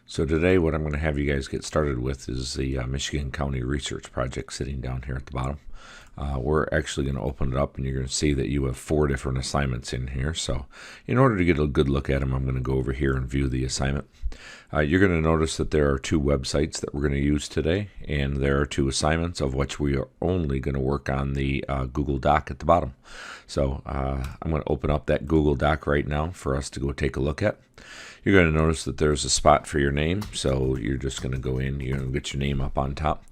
So today what I'm going to have you guys get started with is the Michigan County Research Project sitting down here at the bottom. We're actually going to open it up and you're going to see that you have 4 different assignments in here. So in order to get a good look at them, I'm going to go over here and view the assignment. You're going to notice that there are 2 websites that we're going to use today, and there are 2 assignments of which we are only going to work on the Google Doc at the bottom. So I'm going to open up that Google Doc right now for us to go take a look at. You're going to notice that there's a spot for your name, so you're just going to go in, you're going to get your name up on top.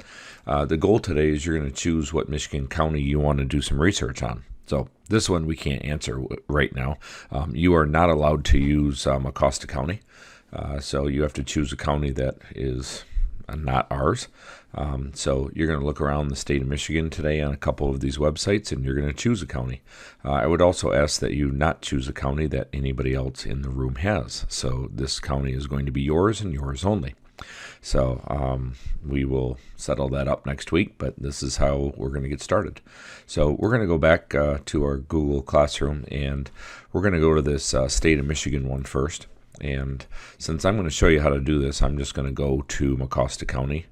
The goal today is you're going to choose what Michigan County you want to do some research on. So this one we can't answer right now. You are not allowed to use Mecosta County, so you have to choose a county that is not ours. So you're going to look around the state of Michigan today on a couple of these websites, and you're going to choose a county. I would also ask that you not choose a county that anybody else in the room has. So this county is going to be yours and yours only. So we will settle that up next week, but this is how we're going to get started. So we're going to go back to our Google Classroom, and we're going to go to this state of Michigan one first. And since I'm going to show you how to do this, I'm just going to go to Mecosta County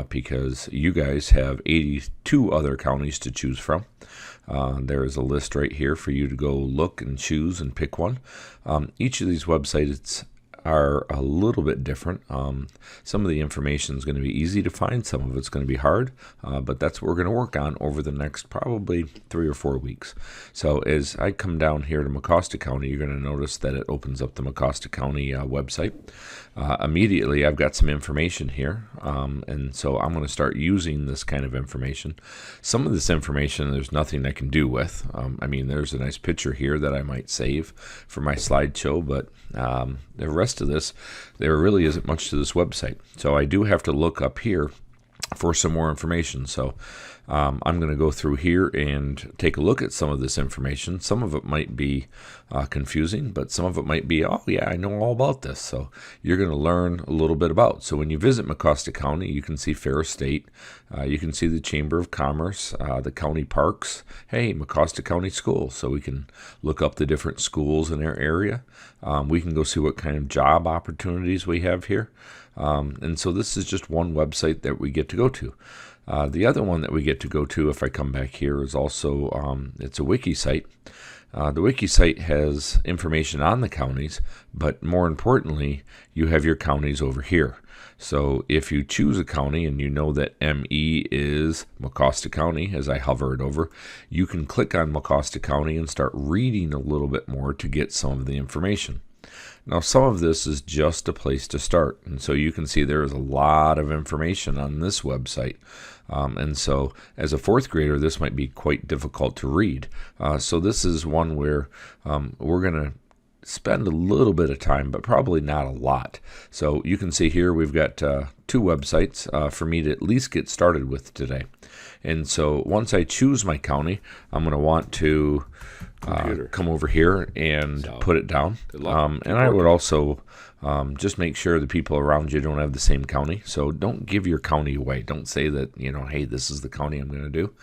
because you guys have 82 other counties to choose from. There is a list right here for you to go look and choose and pick one. Each of these websites are a little bit different. Some of the information is going to be easy to find, some of it's going to be hard, but that's what we're going to work on over the next probably 3 or 4 weeks. So as I come down here to Mecosta County, you're going to notice that it opens up the Mecosta County website. Immediately I've got some information here, and so I'm going to start using this kind of information. Some of this information there's nothing I can do with. I mean, there's a nice picture here that I might save for my slideshow, but the rest of this, there really isn't much to this website. So I do have to look up here for some more information. So I'm going to go through here and take a look at some of this information. Some of it might be confusing, but some of it might be, oh yeah, I know all about this. So you're going to learn a little bit about. So when you visit Mecosta County, you can see Fair Estate, you can see the Chamber of Commerce, the county parks, hey, Mecosta County Schools. So we can look up the different schools in our area. We can go see what kind of job opportunities we have here. And so this is just one website that we get to go to. The other one that we get to go to, if I come back here, is also, it's a wiki site. The wiki site has information on the counties, but more importantly, you have your counties over here. So if you choose a county and you know that ME is Mecosta County, as I hover it over, you can click on Mecosta County and start reading a little bit more to get some of the information. Now, some of this is just a place to start, and so you can see there is a lot of information on this website. And so as a 4th grader, this might be quite difficult to read. So this is one where we're going to spend a little bit of time, but probably not a lot. So you can see here we've got 2 websites for me to at least get started with today. And so once I choose my county, I'm going to want to come over here and put it down. And I would also just make sure the people around you don't have the same county. So don't give your county away. Don't say that, hey, this is the county I'm going to do.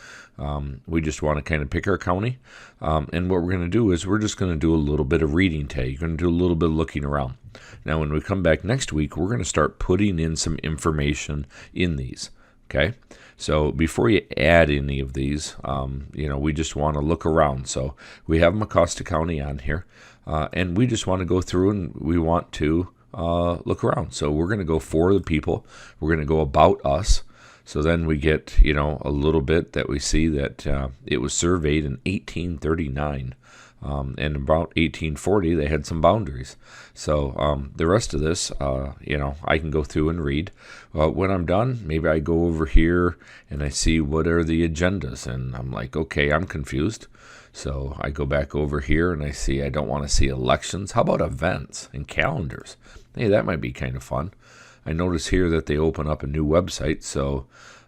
We just want to kind of pick our county. And what we're going to do is we're just going to do a little bit of reading today. You're going to do a little bit of looking around. Now, when we come back next week, we're going to start putting in some information in these. Okay, so before you add any of these, we just want to look around. So we have Mecosta County on here, and we just want to go through and we want to look around. So we're going to go for the people. We're going to go about us. So then we get, a little bit that we see that it was surveyed in 1839. And about 1840, they had some boundaries. So the rest of this, I can go through and read. When I'm done, maybe I go over here and I see what are the agendas. And I'm like, okay, I'm confused. So I go back over here and I see I don't want to see elections. How about events and calendars? Hey, that might be kind of fun. I notice here that they open up a new website. So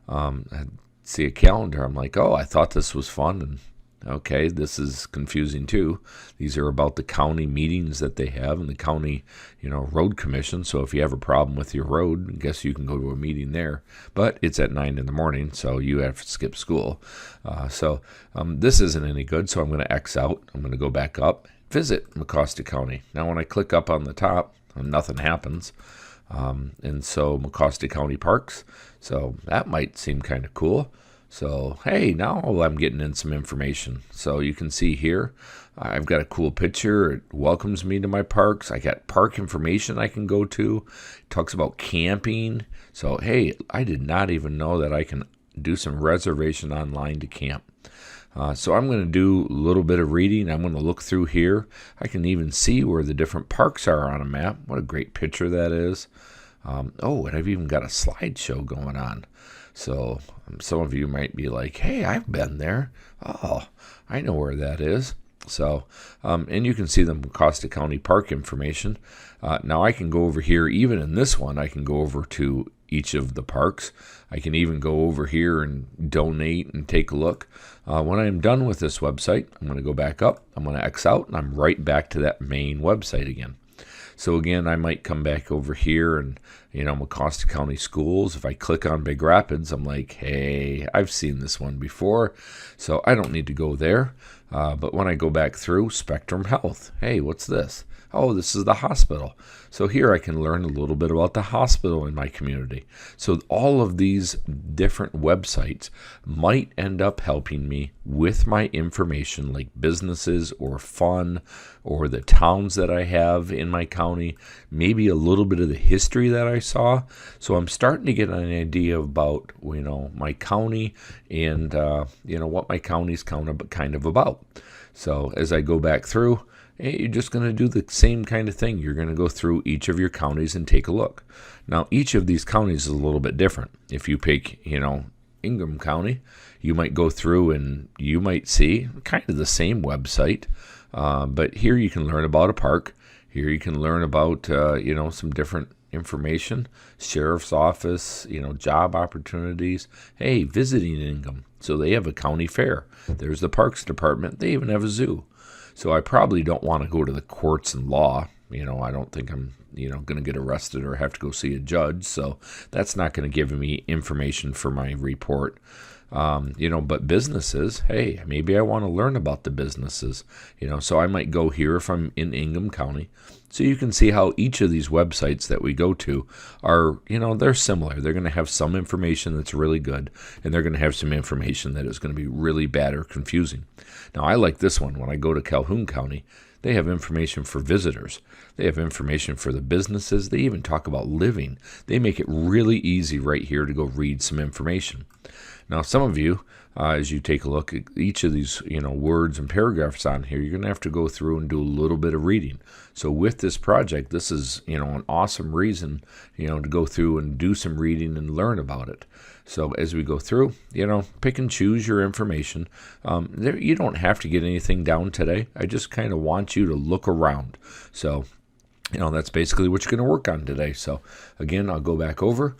I see a calendar. I'm like, oh, I thought this was fun. And okay, this is confusing too. These are about the county meetings that they have and the county, road commission. So if you have a problem with your road, I guess you can go to a meeting there. But it's at 9 in the morning, so you have to skip school. So this isn't any good, so I'm going to X out. I'm going to go back up, visit Mecosta County. Now when I click up on the top, nothing happens. And so Mecosta County Parks. So that might seem kind of cool. So, hey, now I'm getting in some information. So you can see here, I've got a cool picture. It welcomes me to my parks. I got park information I can go to. It talks about camping. So, hey, I did not even know that I can do some reservation online to camp. So I'm going to do a little bit of reading. I'm going to look through here. I can even see where the different parks are on a map. What a great picture that is. And I've even got a slideshow going on. So some of you might be like, hey, I've been there. Oh, I know where that is. So, and you can see the Mecosta County Park information. Now I can go over here, even in this one, I can go over to each of the parks. I can even go over here and donate and take a look. When I'm done with this website, I'm going to go back up, I'm going to X out, and I'm right back to that main website again. So again, I might come back over here and, Mecosta County Schools. If I click on Big Rapids, I'm like, hey, I've seen this one before, so I don't need to go there. But when I go back through Spectrum Health, hey, what's this? Oh, this is the hospital. So here I can learn a little bit about the hospital in my community. So all of these different websites might end up helping me with my information, like businesses or fun or the towns that I have in my county, maybe a little bit of the history that I saw. So I'm starting to get an idea about, my county and, what my county's kind of about. So as I go back through, you're just going to do the same kind of thing. You're going to go through each of your counties and take a look. Now, each of these counties is a little bit different. If you pick, Ingram County, you might go through and you might see kind of the same website. But here you can learn about a park. Here you can learn about, some different information, sheriff's office, job opportunities. Hey, visiting Ingram. So they have a county fair. There's the parks department. They even have a zoo. So I probably don't want to go to the courts and law. I don't think I'm, going to get arrested or have to go see a judge. So that's not going to give me information for my report. But businesses, hey, maybe I want to learn about the businesses, so I might go here if I'm in Ingham County. So you can see how each of these websites that we go to are, they're similar. They're going to have some information that's really good, and they're going to have some information that is going to be really bad or confusing. Now, I like this one. When I go to Calhoun County, they have information for visitors. They have information for the businesses. They even talk about living. They make it really easy right here to go read some information. Now, some of you, as you take a look at each of these, words and paragraphs on here, you're going to have to go through and do a little bit of reading. So with this project, this is, an awesome reason, to go through and do some reading and learn about it. So as we go through, pick and choose your information. You don't have to get anything down today. I just kind of want you to look around. So that's basically what you're going to work on today. So again, I'll go back over.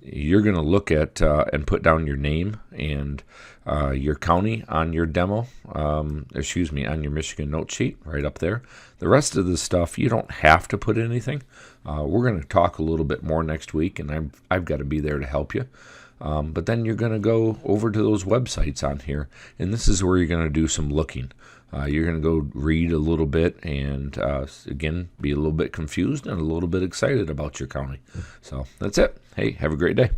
You're going to look at and put down your name and your county on your demo, on your Michigan note sheet right up there. The rest of the stuff, you don't have to put anything. We're going to talk a little bit more next week, and I've got to be there to help you. But then you're going to go over to those websites on here, and this is where you're going to do some looking. You're going to go read a little bit and, again, be a little bit confused and a little bit excited about your county. So that's it. Hey, have a great day.